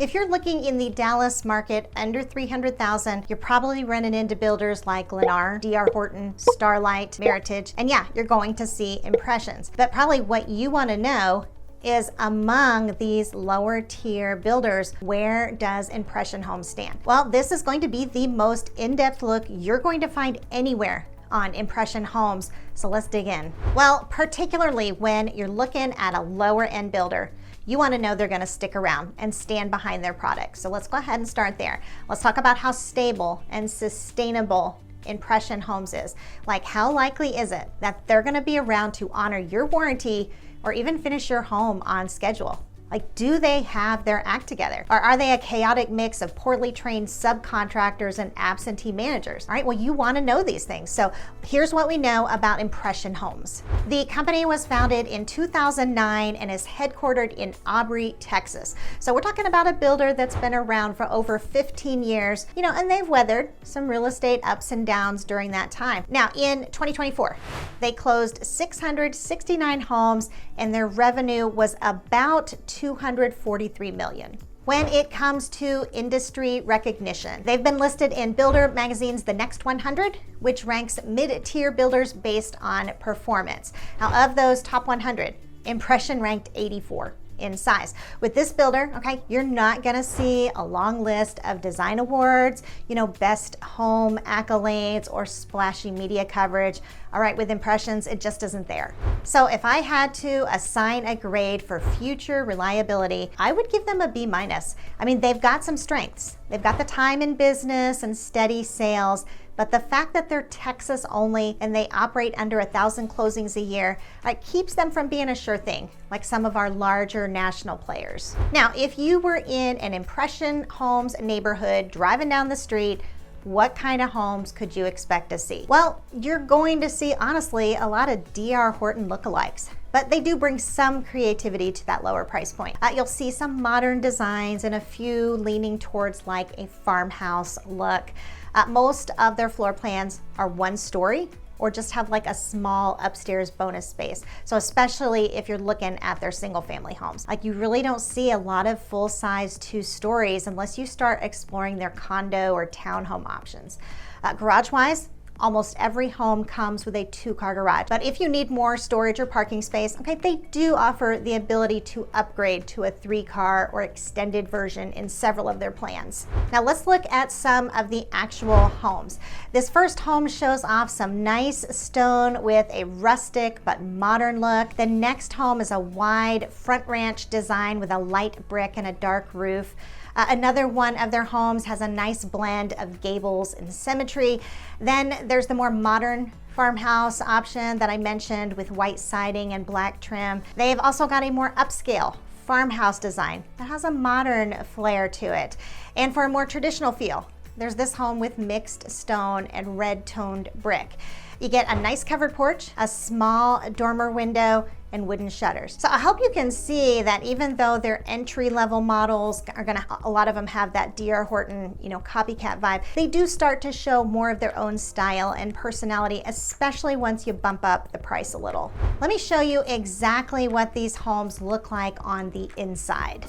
If you're looking in the Dallas market under 300,000, you're probably running into builders like Lennar, D.R. Horton, Starlight, Meritage, and yeah, you're going to see Impressions. But probably what you want to know is among these lower tier builders, where does Impression Homes stand? Well, this is going to be the most in-depth look you're going to find anywhere on Impression Homes. So let's dig in. Well, particularly when you're looking at a lower end builder, you want to know they're going to stick around and stand behind their product. So let's go ahead and start there. Let's talk about how stable and sustainable Impression Homes is. Like, how likely is it that they're going to be around to honor your warranty or even finish your home on schedule? Like, do they have their act together? Or are they a chaotic mix of poorly trained subcontractors and absentee managers? All right, well, you want to know these things. So here's what we know about Impression Homes. The company was founded in 2009 and is headquartered in Aubrey, Texas. So we're talking about a builder that's been around for over 15 years, and they've weathered some real estate ups and downs during that time. Now, in 2024, they closed 669 homes and their revenue was about $243 million. When it comes to industry recognition, they've been listed in Builder Magazine's The Next 100, which ranks mid-tier builders based on performance. Now, of those top 100, Impression ranked 84 in size. With this builder, okay, you're not gonna see a long list of design awards, best home accolades or splashy media coverage. All right, with Impressions, it just isn't there. So if I had to assign a grade for future reliability, I would give them a B-. I mean, they've got some strengths. They've got the time in business and steady sales, but the fact that they're Texas only and they operate under 1,000 closings a year, it keeps them from being a sure thing, like some of our larger national players. Now, if you were in an Impression Homes neighborhood driving down the street, what kind of homes could you expect to see? Well, you're going to see, honestly, a lot of D.R. Horton lookalikes, but they do bring some creativity to that lower price point. You'll see some modern designs and a few leaning towards like a farmhouse look. Most of their floor plans are one story or just have like a small upstairs bonus space. So especially if you're looking at their single family homes, like you really don't see a lot of full size 2 stories unless you start exploring their condo or townhome options. Garage wise, almost every home comes with a 2-car garage. But if you need more storage or parking space, okay, they do offer the ability to upgrade to a 3-car or extended version in several of their plans. Now let's look at some of the actual homes. This first home shows off some nice stone with a rustic but modern look. The next home is a wide front ranch design with a light brick and a dark roof. Another one of their homes has a nice blend of gables and symmetry. Then there's the more modern farmhouse option that I mentioned with white siding and black trim. They've also got a more upscale farmhouse design that has a modern flair to it. And for a more traditional feel, there's this home with mixed stone and red toned brick. You get a nice covered porch, a small dormer window, and wooden shutters. So I hope you can see that even though their entry-level models are a lot of them have that D.R. Horton, copycat vibe, they do start to show more of their own style and personality, especially once you bump up the price a little. Let me show you exactly what these homes look like on the inside.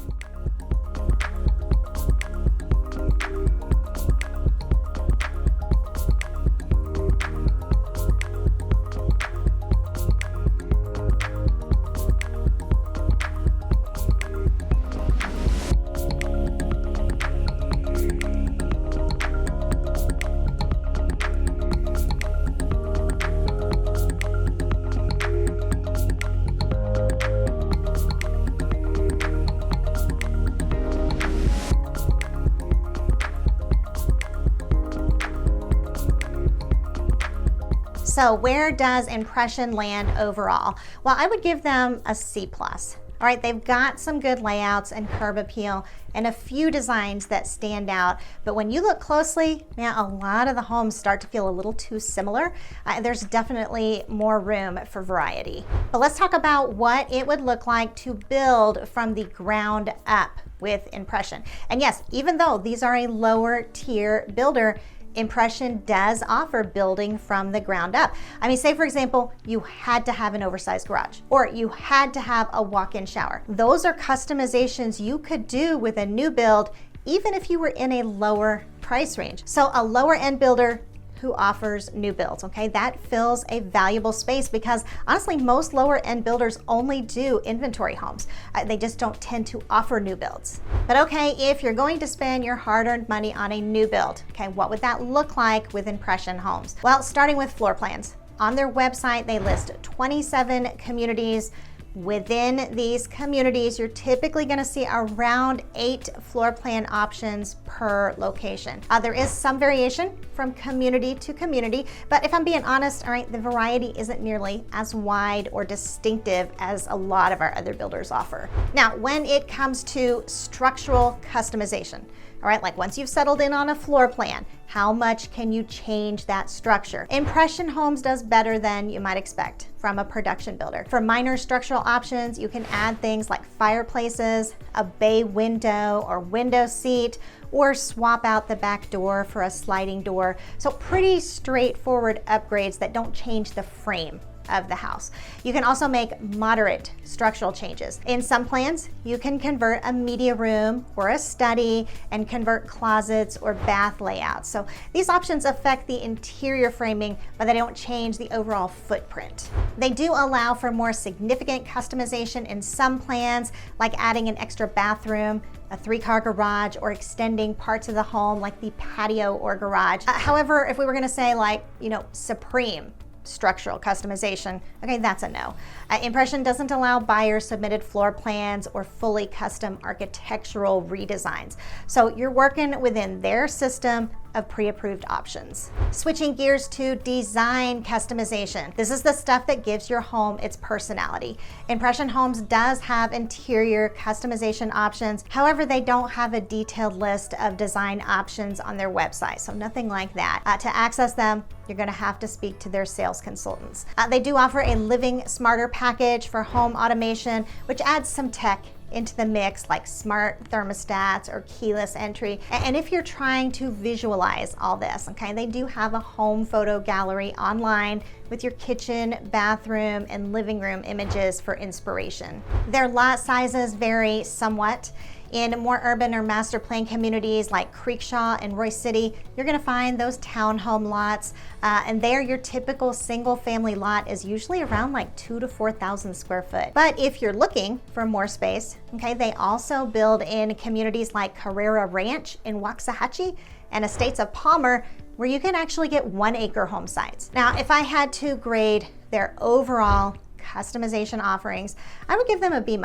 So where does Impression land overall? Well, I would give them a C+. All right, they've got some good layouts and curb appeal and a few designs that stand out. But when you look closely, man, a lot of the homes start to feel a little too similar. There's definitely more room for variety. But let's talk about what it would look like to build from the ground up with Impression. And yes, even though these are a lower tier builder, Impression does offer building from the ground up. I mean, say for example, you had to have an oversized garage or you had to have a walk-in shower. Those are customizations you could do with a new build, even if you were in a lower price range. So a lower end builder who offers new builds, okay? That fills a valuable space because honestly, most lower end builders only do inventory homes. They just don't tend to offer new builds. But okay, if you're going to spend your hard-earned money on a new build, okay, what would that look like with Impression Homes? Well, starting with floor plans. On their website, they list 27 communities. Within these communities, you're typically going to see around 8 floor plan options per location. There is some variation from community to community, but if I'm being honest, all right, the variety isn't nearly as wide or distinctive as a lot of our other builders offer. Now, when it comes to structural customization, all right, like once you've settled in on a floor plan, how much can you change that structure? Impression Homes does better than you might expect from a production builder. For minor structural options, you can add things like fireplaces, a bay window or window seat, or swap out the back door for a sliding door. So pretty straightforward upgrades that don't change the frame of the house. You can also make moderate structural changes. In some plans, you can convert a media room or a study and convert closets or bath layouts. So these options affect the interior framing, but they don't change the overall footprint. They do allow for more significant customization in some plans, like adding an extra bathroom, a 3-car garage, or extending parts of the home like the patio or garage. However, if we were gonna say like, supreme structural customization, okay, that's a no. Impression doesn't allow buyer submitted floor plans or fully custom architectural redesigns. So you're working within their system of pre-approved options. Switching gears to design customization. This is the stuff that gives your home its personality. Impression Homes does have interior customization options. However, they don't have a detailed list of design options on their website, so nothing like that. To access them, you're gonna have to speak to their sales consultants. They do offer a Living Smarter package for home automation, which adds some tech into the mix, like smart thermostats or keyless entry. And if you're trying to visualize all this, okay, they do have a home photo gallery online with your kitchen, bathroom, and living room images for inspiration. Their lot sizes vary somewhat. In more urban or master plan communities like Creekshaw and Royce City, you're gonna find those townhome lots, and there your typical single family lot is usually around like 2,000 to 4,000 square foot. But if you're looking for more space, okay, they also build in communities like Carrera Ranch in Waxahachie and Estates of Palmer, where you can actually get 1-acre home sites. Now, if I had to grade their overall customization offerings, I would give them a B-.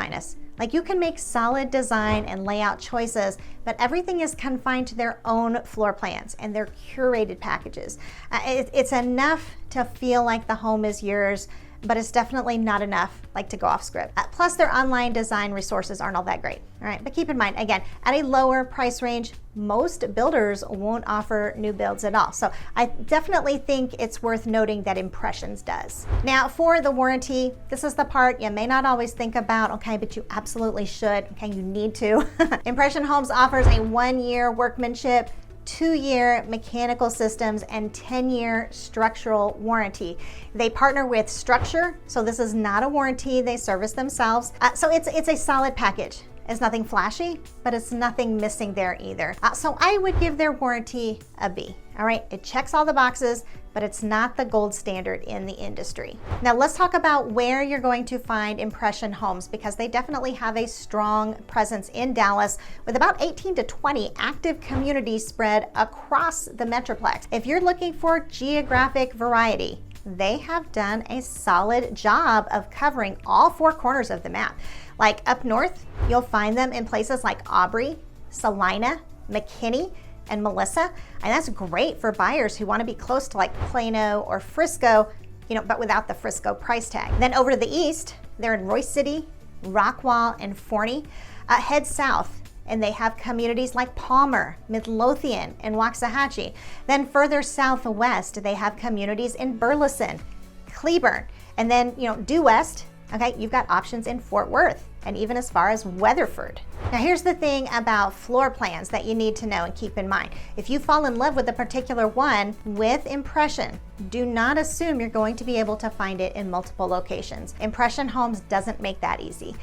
Like, you can make solid design and layout choices, but everything is confined to their own floor plans and their curated packages. It's enough to feel like the home is yours, but it's definitely not enough like to go off script. Plus, their online design resources aren't all that great. All right, but keep in mind, again, at a lower price range, most builders won't offer new builds at all. So I definitely think it's worth noting that Impressions does. Now, for the warranty, this is the part you may not always think about, okay, but you absolutely should, okay, you need to. Impression Homes offers a 1-year workmanship, 2-year mechanical systems, and 10-year structural warranty. They partner with Structure, so this is not a warranty, they service themselves. So it's a solid package. It's nothing flashy, but it's nothing missing there either. So I would give their warranty a B. All right, it checks all the boxes, but it's not the gold standard in the industry. Now let's talk about where you're going to find Impression Homes, because they definitely have a strong presence in Dallas with about 18 to 20 active communities spread across the Metroplex. If you're looking for geographic variety, they have done a solid job of covering all 4 corners of the map. Like up north, you'll find them in places like Aubrey, Salina, McKinney, and Melissa, and that's great for buyers who want to be close to like Plano or Frisco, but without the Frisco price tag. Then over to the east, they're in Royce City, Rockwall, and Forney. Head south, and they have communities like Palmer, Midlothian, and Waxahachie. Then further southwest, they have communities in Burleson, Cleburne, and then due west Okay, you've got options in Fort Worth and even as far as Weatherford. Now here's the thing about floor plans that you need to know and keep in mind. If you fall in love with a particular one with Impression, do not assume you're going to be able to find it in multiple locations. Impression Homes doesn't make that easy.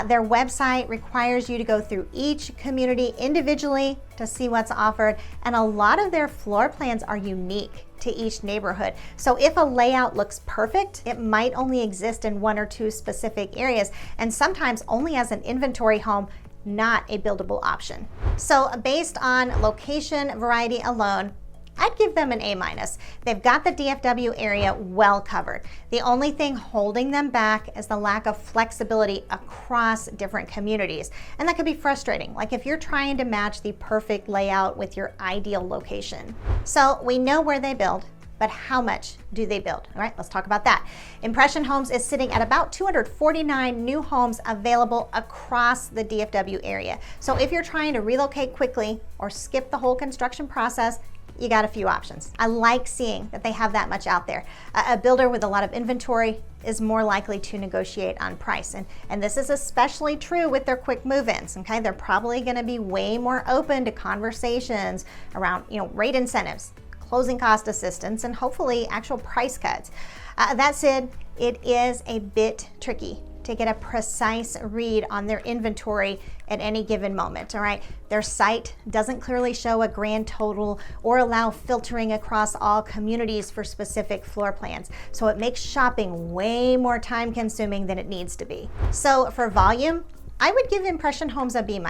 Their website requires you to go through each community individually to see what's offered, and a lot of their floor plans are unique to each neighborhood. So if a layout looks perfect, it might only exist in one or two specific areas, and sometimes only as an inventory home, not a buildable option. So based on location variety alone, I'd give them an A-. They've got the DFW area well covered. The only thing holding them back is the lack of flexibility across different communities. And that could be frustrating, like if you're trying to match the perfect layout with your ideal location. So we know where they build, but how much do they build? All right, let's talk about that. Impression Homes is sitting at about 249 new homes available across the DFW area. So if you're trying to relocate quickly or skip the whole construction process, you got a few options. I like seeing that they have that much out there. A builder with a lot of inventory is more likely to negotiate on price. And this is especially true with their quick move-ins, okay? They're probably gonna be way more open to conversations around, rate incentives, closing cost assistance, and hopefully actual price cuts. That said, it is a bit tricky to get a precise read on their inventory at any given moment, all right? Their site doesn't clearly show a grand total or allow filtering across all communities for specific floor plans. So it makes shopping way more time consuming than it needs to be. So for volume, I would give Impression Homes a B-.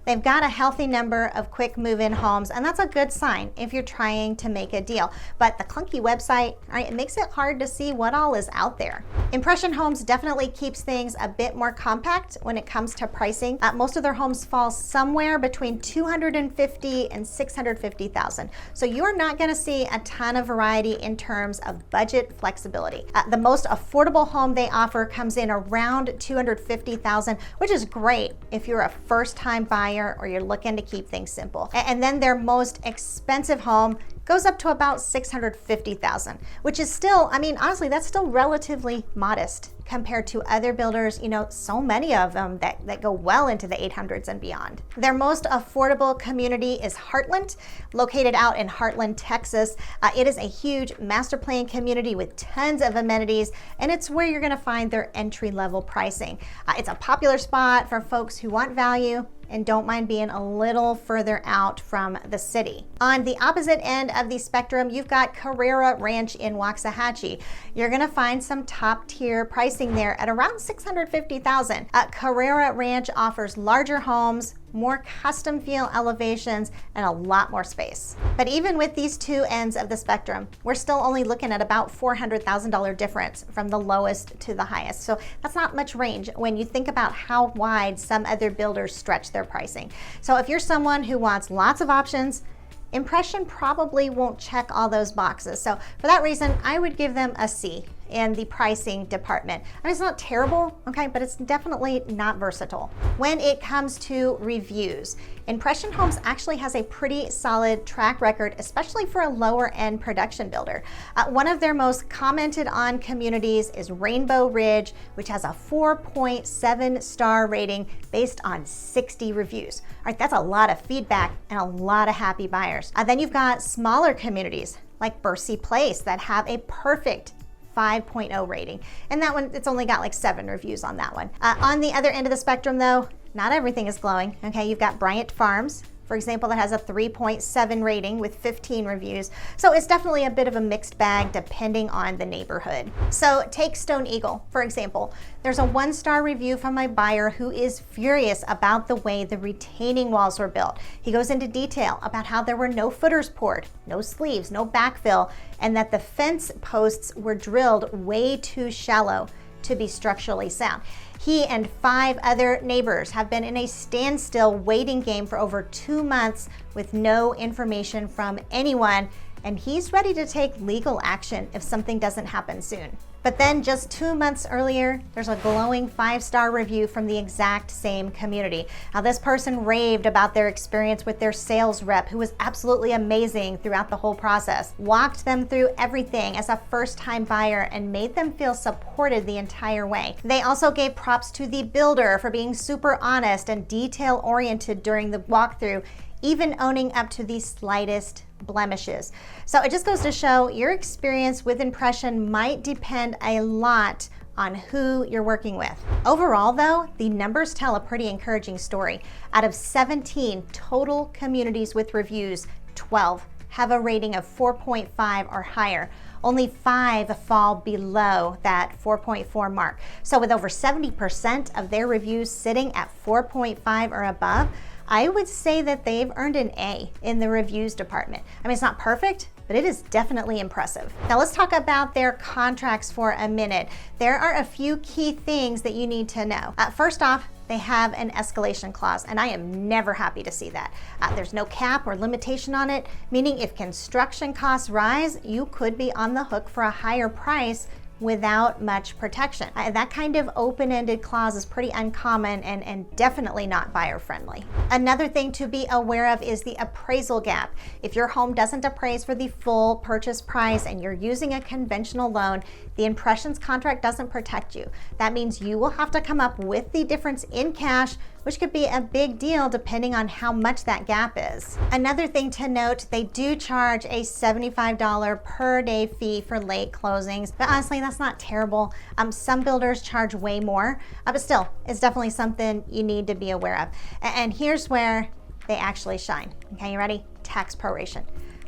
They've got a healthy number of quick move-in homes, and that's a good sign if you're trying to make a deal. But the clunky website, all right, it makes it hard to see what all is out there. Impression Homes definitely keeps things a bit more compact when it comes to pricing. Most of their homes fall somewhere between $250,000 and $650,000. So you're not gonna see a ton of variety in terms of budget flexibility. The most affordable home they offer comes in around $250,000, which is great if you're a first-time buyer or you're looking to keep things simple. And then their most expensive home goes up to about $650,000, which is still, honestly, that's still relatively modest compared to other builders, so many of them that go well into the 800s and beyond. Their most affordable community is Heartland, located out in Heartland, Texas. It is a huge master plan community with tons of amenities, and it's where you're gonna find their entry-level pricing. It's a popular spot for folks who want value and don't mind being a little further out from the city. On the opposite end of the spectrum, you've got Carrera Ranch in Waxahachie. You're gonna find some top tier pricing there at around $650,000. Carrera Ranch offers larger homes, more custom feel elevations, and a lot more space. But even with these two ends of the spectrum, we're still only looking at about $400,000 difference from the lowest to the highest. So that's not much range when you think about how wide some other builders stretch their pricing. So if you're someone who wants lots of options, Impression probably won't check all those boxes. So for that reason, I would give them a C in the pricing department. It's not terrible, okay, but it's definitely not versatile. When it comes to reviews, Impression Homes actually has a pretty solid track record, especially for a lower end production builder. One of their most commented on communities is Rainbow Ridge, which has a 4.7 star rating based on 60 reviews. All right, that's a lot of feedback and a lot of happy buyers. Then you've got smaller communities like Bercy Place that have a perfect 5.0 rating. And that one, it's only got like 7 reviews on that one. On the other end of the spectrum though, not everything is glowing. Okay, you've got Bryant Farms, for example, that has a 3.7 rating with 15 reviews. So it's definitely a bit of a mixed bag depending on the neighborhood. So take Stone Eagle, for example. There's a 1-star review from my buyer who is furious about the way the retaining walls were built. He goes into detail about how there were no footers poured, no sleeves, no backfill, and that the fence posts were drilled way too shallow to be structurally sound. He and 5 other neighbors have been in a standstill waiting game for over 2 months with no information from anyone, and he's ready to take legal action if something doesn't happen soon. But then just 2 months earlier, there's a glowing 5-star review from the exact same community. Now this person raved about their experience with their sales rep, who was absolutely amazing throughout the whole process, walked them through everything as a first-time buyer and made them feel supported the entire way. They also gave props to the builder for being super honest and detail-oriented during the walkthrough, even owning up to the slightest blemishes. So it just goes to show your experience with impression might depend a lot on who you're working with. Overall though, the numbers tell a pretty encouraging story. Out of 17 total communities with reviews, 12 have a rating of 4.5 or higher. Only 5 fall below that 4.4 mark. So with over 70% of their reviews sitting at 4.5 or above, I would say that they've earned an A in the reviews department. I mean, it's not perfect, but it is definitely impressive. Now let's talk about their contracts for a minute. There are a few key things that you need to know. First off, they have an escalation clause, and I am never happy to see that. There's no cap or limitation on it, meaning if construction costs rise, you could be on the hook for a higher price without much protection. That kind of open-ended clause is pretty uncommon and definitely not buyer-friendly. Another thing to be aware of is the appraisal gap. If your home doesn't appraise for the full purchase price and you're using a conventional loan, the impressions contract doesn't protect you. That means you will have to come up with the difference in cash, which could be a big deal depending on how much that gap is. Another thing to note, they do charge a $75 per day fee for late closings, but honestly, that's not terrible. Some builders charge way more, but still, it's definitely something you need to be aware of. And here's where they actually shine. Okay, you ready? Tax proration.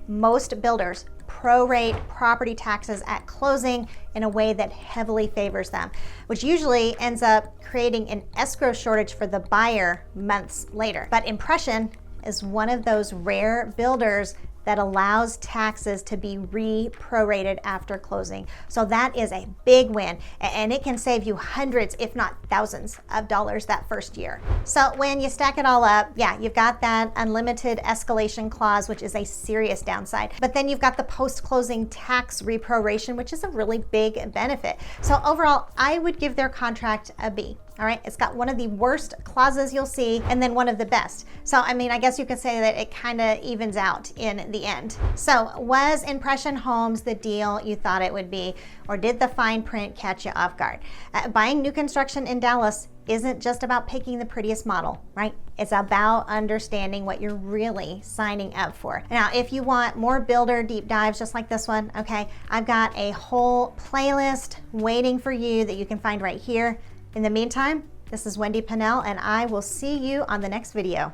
Most builders prorate property taxes at closing in a way that heavily favors them, which usually ends up creating an escrow shortage for the buyer months later. But Impression is one of those rare builders that allows taxes to be re-prorated after closing. So that is a big win, and it can save you hundreds, if not thousands of dollars that first year. So when you stack it all up, yeah, you've got that unlimited escalation clause, which is a serious downside. But then you've got the post-closing tax reproration, which is a really big benefit. So overall, I would give their contract a B. All right, it's got one of the worst clauses you'll see and then one of the best. So, I mean, I guess you could say that it kind of evens out in the end. So, was Impression Homes the deal you thought it would be, or did the fine print catch you off guard? Buying new construction in Dallas isn't just about picking the prettiest model, right? It's about understanding what you're really signing up for. Now, if you want more builder deep dives just like this one, okay, I've got a whole playlist waiting for you that you can find right here. In the meantime, this is Wendy Pennell, and I will see you on the next video.